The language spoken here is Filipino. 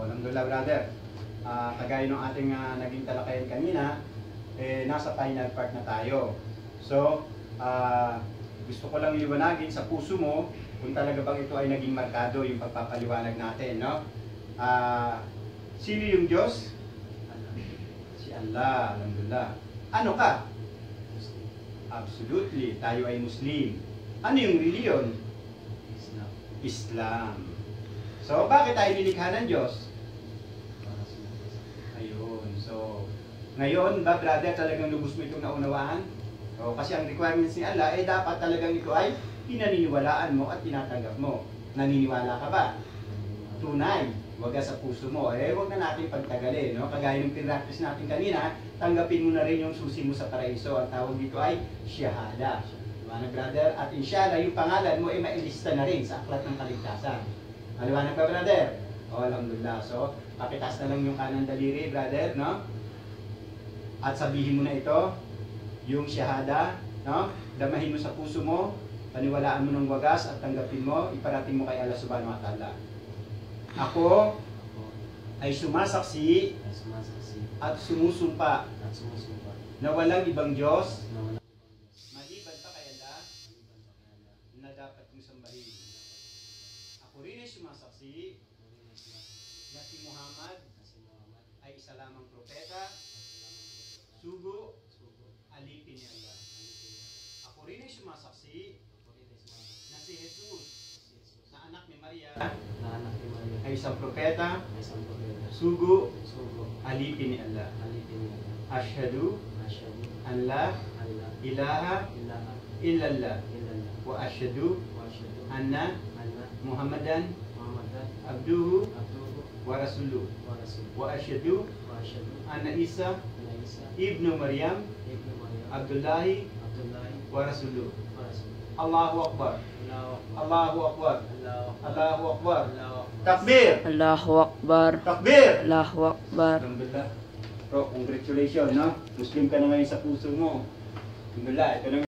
alhamdulillah brother. Kagaya ng ating naging talakayan kanina, nasa final part na tayo. So, gusto ko lang liwanagin sa puso mo kung talaga bang ito ay naging markado yung pagpapaliwanag natin, no? Sino yung Diyos? Si Allah, alhamdulillah. Ano ka? Absolutely, tayo ay Muslim. Ano yung reliyon? Islam. So, bakit tayo nilikha ng Diyos? Ayun. So, ngayon ba, brother, talagang lubos mo itong naunawaan? O, kasi ang requirements ni Allah, dapat talagang ito ay pinaniniwalaan mo at tinatanggap mo. Naniniwala ka ba? Tunay. Wag sa puso mo. Wag na natin pagtagalin. No? Kagaya ng pinractice natin kanina, tanggapin mo na rin yung susi mo sa paraiso. Ang tawag dito ay Shahada. Maliwanag, brother? At inshallah, yung pangalan mo ay mailista na rin sa aklat ng kaligtasan. Maliwanag ka, brother? O, alhamdulillah. So, pakitaas na lang yung kanang daliri, brother, no? At sabihin mo na ito, yung Shahada, no? Damahin mo sa puso mo, paniwalaan mo ng wagas at tanggapin mo, iparating mo kay Allah subhanahu wa ta'ala. Ako ay sumasaksi at sumusumpa na walang ibang Diyos maliban pa kay Allah na dapat kong sambahin. Ako rin ay sumasaksi na si Muhammad ay isa lamang propeta, sugo, alipin ni Allah. Ako rin ay sumasaksi na si Jesus na anak ni Maria ay isang propeta, sugo, alipin ni Allah. Ashhadu an la ilaha illallah wa ashhadu anna Muhammadan abduhu wa rasuluh wa ashhadu anna Isa ibnu Maryam Abdullahi wa rasuluh. Allahu Akbar. Allahu Akbar. Allahu Akbar. Takbir. Allahu Akbar. Takbir. Allahu Akbar. Alhamdulillah. Bro, congratulations, no? Muslim ka na ngayon sa puso mo. Alhamdulillah. Ito lang